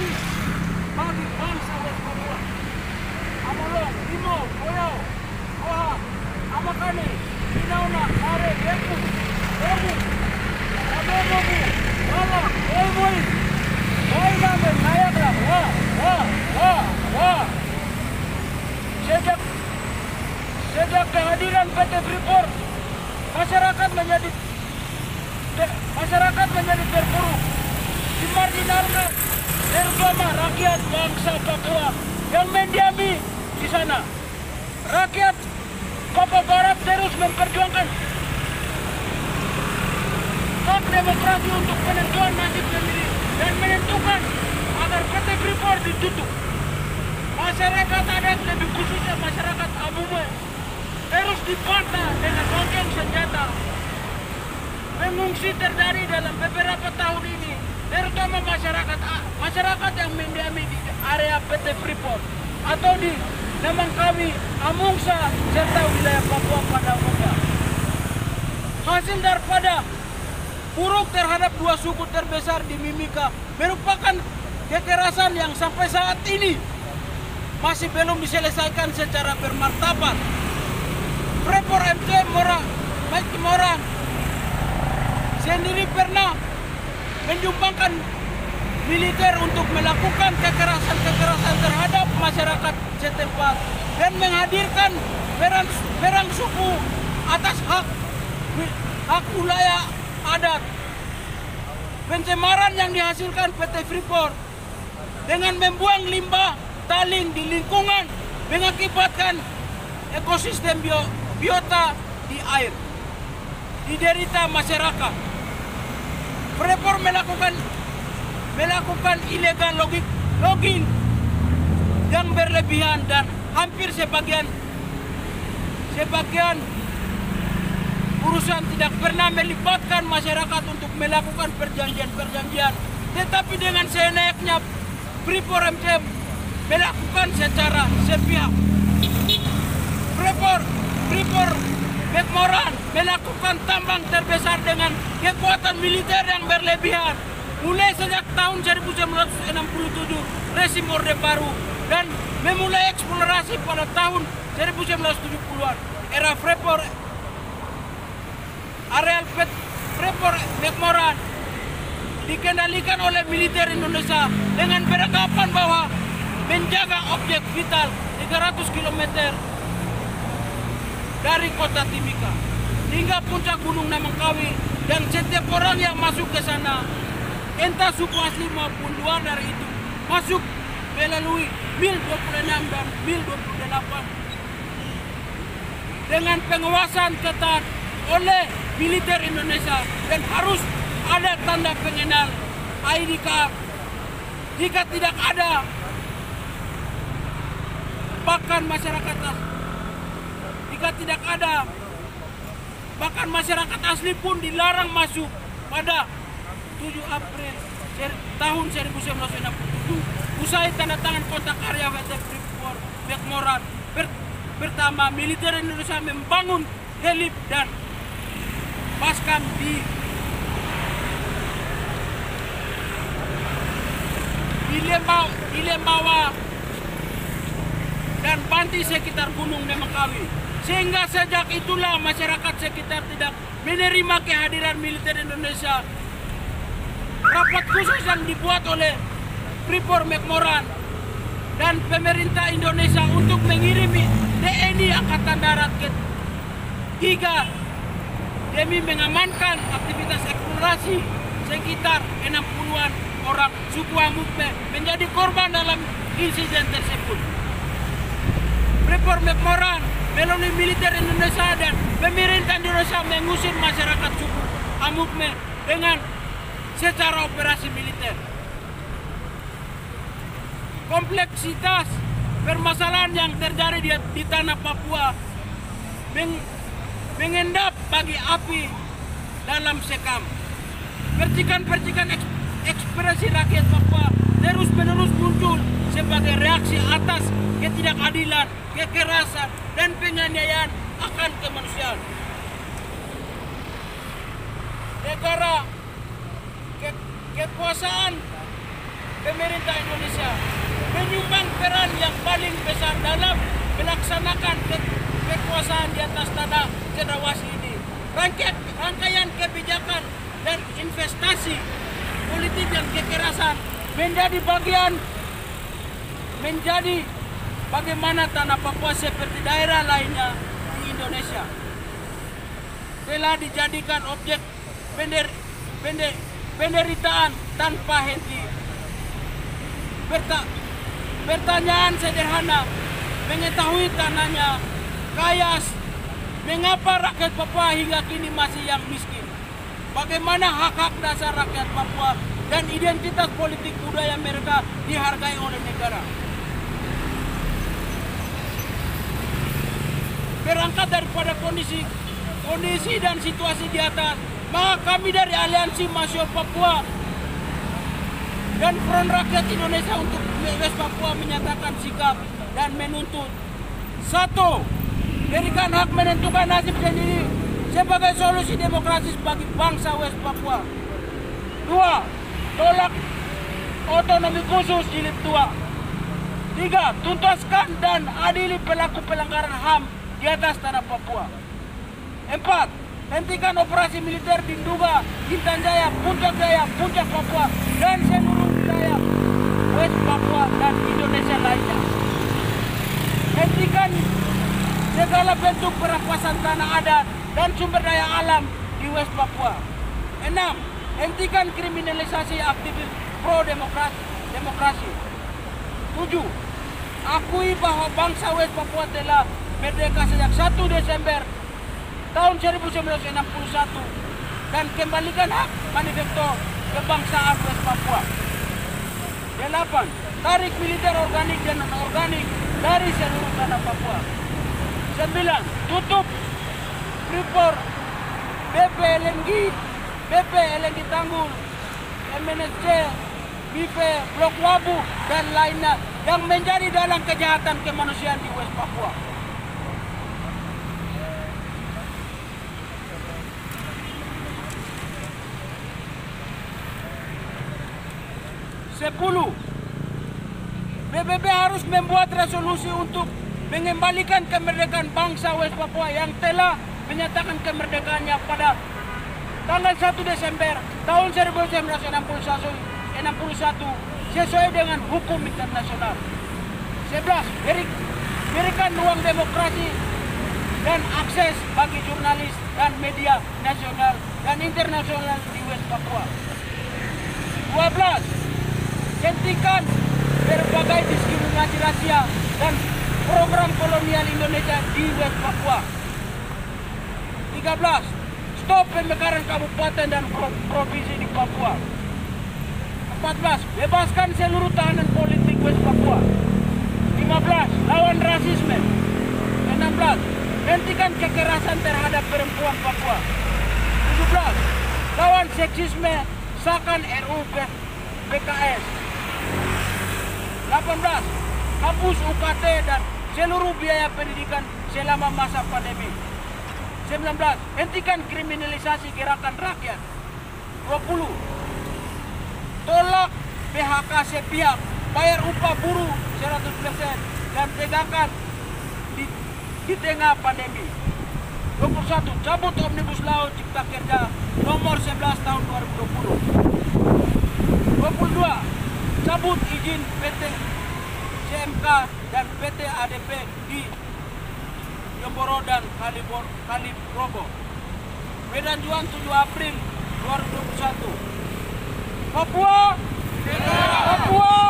demokrasi bagi bangsa West Papua. Amolong, Imo, Koyau, Oha, Amakane, Inauna, Are, Yeku, Omu, Adomobu, Wala, Oimoi, Oiname, Nayagra, wah. Sejak kehadiran PT Freeport, masyarakat menjadi terpuruk, dimarginalkan, terutama rakyat bangsa Papua yang mendiami di sana. Rakyat Papua Barat terus memperjuangkan hak demokrasi untuk penentuan nasib sendiri dan menentukan agar PT Freeport ditutup. Masyarakat adat, lebih khususnya masyarakat Amume, terus dibantah dengan lonceng senjata. Pengungsi terjadi dalam beberapa tahun ini, terutama masyarakat yang mendiami di area PT Freeport atau di Namangkawi, Amungsa, serta wilayah Papua pada umumnya. Hasil daripada buruk terhadap dua suku terbesar di Mimika merupakan kekerasan yang sampai saat ini masih belum diselesaikan secara bermartabat. Freeport MT Morang sendiri pernah menyumbangkan militer untuk melakukan kekerasan terhadap masyarakat setempat dan menghadirkan perang suku atas hak wilayah adat. Pencemaran yang dihasilkan PT Freeport dengan membuang limbah taling di lingkungan mengakibatkan ekosistem biota di air diderita masyarakat. Freeport melakukan ilegal logging yang berlebihan dan hampir sebagian urusan tidak pernah melibatkan masyarakat untuk melakukan perjanjian. Tetapi dengan seenaknya Freeport MT melakukan secara sepihak. Freeport McMoran melakukan tambang terbesar dengan kekuatan militer yang berlebihan mulai sejak tahun 1967 rezim Orde Baru dan memulai eksplorasi pada tahun 1970-an. Era Freeport, areal Freeport McMoran dikendalikan oleh militer Indonesia dengan beranggapan bahwa menjaga objek vital 300 km dari kota Timika hingga puncak Gunung Namangkawi, dan setiap orang yang masuk ke sana, entah suku asli maupun luar dari itu, masuk melalui mil 26 dan mil 28 dengan pengawasan ketat oleh militer Indonesia dan harus ada tanda pengenal ID card. Jika tidak ada, bahkan masyarakat asli pun dilarang masuk. Pada 7 April tahun 1967 usai tanda tangan kontrak karya PT Freeport McMoran pertama, militer Indonesia membangun helip dan paskam di Lembawa dan Banti sekitar Gunung Namangkawi. Sehingga sejak itulah masyarakat sekitar tidak menerima kehadiran militer Indonesia. Rapat khusus yang dibuat oleh Freeport McMoran dan pemerintah Indonesia untuk mengirimi TNI Angkatan Darat ke-3 demi mengamankan aktivitas eksplorasi. Sekitar 60-an orang suku Amupe menjadi korban dalam insiden tersebut. Freeport McMoran melalui militer Indonesia dan pemerintah Indonesia mengusir masyarakat suku Amupe dengan secara operasi militer. Kompleksitas permasalahan yang terjadi di tanah Papua mengendap bagi api dalam sekam. Percikan-percikan ekspresi rakyat Papua terus-menerus muncul sebagai reaksi atas ketidakadilan, kekerasan, dan penganiayaan akan kemanusiaan. Negara kekuasaan pemerintah Indonesia berperan yang paling besar dalam melaksanakan kekuasaan di atas tanah cendrawasih ini. Rangkaian kebijakan dan investasi politik dan kekerasan menjadi bagaimana tanah Papua seperti daerah lainnya di Indonesia telah dijadikan objek penderitaan tanpa henti. Pertanyaan sederhana, mengetahui tanahnya kaya, mengapa rakyat Papua hingga kini masih yang miskin? Bagaimana hak-hak dasar rakyat Papua dan identitas politik budaya mereka dihargai oleh negara? Berangkat daripada kondisi dan situasi di atas, maka kami dari Aliansi Mahasiswa Papua dan Front Rakyat Indonesia untuk West Papua menyatakan sikap dan menuntut: 1. Berikan hak menentukan nasib sendiri sebagai solusi demokratis bagi bangsa West Papua. 2. Tolak otonomi khusus jilid 2. 3. Tuntaskan dan adili pelaku pelanggaran HAM di atas tanah Papua. 4. Hentikan operasi militer di Nduga, Intan Jaya, Puncak Jaya, Puncak Papua, dan seluruh wilayah West Papua dan Indonesia lainnya. Hentikan segala bentuk perampasan tanah adat dan sumber daya alam di West Papua. 6. Hentikan kriminalisasi aktivis pro-demokrasi. 7. Akui bahwa bangsa West Papua telah merdeka sejak 1 Desember tahun 1961 dan kembalikan hak manifesto kebangsaan West Papua. 8. Tarik militer organik dan non-organik dari seluruh tanah Papua. 9. Tutup Freeport, BP LNG Tanggul, MNSC, BIFE, Blok Wabu, dan lainnya yang menjadi dalam kejahatan kemanusiaan di West Papua. 10. PBB harus membuat resolusi untuk mengembalikan kemerdekaan bangsa West Papua yang telah menyatakan kemerdekaannya pada tanggal 1 Desember tahun 1961 sesuai dengan hukum internasional. 11. Berikan ruang demokrasi dan akses bagi jurnalis dan media nasional dan internasional di West Papua. 12. Hentikan berbagai diskriminasi rasial dan program kolonial Indonesia di West Papua. 13. Stop pemekaran kabupaten dan provinsi di Papua. 14. Bebaskan seluruh tahanan politik West Papua. 15. Lawan rasisme. 16. Hentikan kekerasan terhadap perempuan Papua. 17. Lawan seksisme, sahkan RUU PKS. 18. Hapus UKT dan seluruh biaya pendidikan selama masa pandemi. 19. Hentikan kriminalisasi gerakan rakyat. 20. Tolak PHK sepihak, bayar upah buruh 100% dan tegakkan di tengah pandemi. 21. Cabut Omnibus Law Cipta Kerja nomor 11 tahun 2020. 22. Cabut izin PT CMK dan PT ADP di Jomboro dan Kaliprogo. Medan Juang 7 April 2021. Papua, Papua.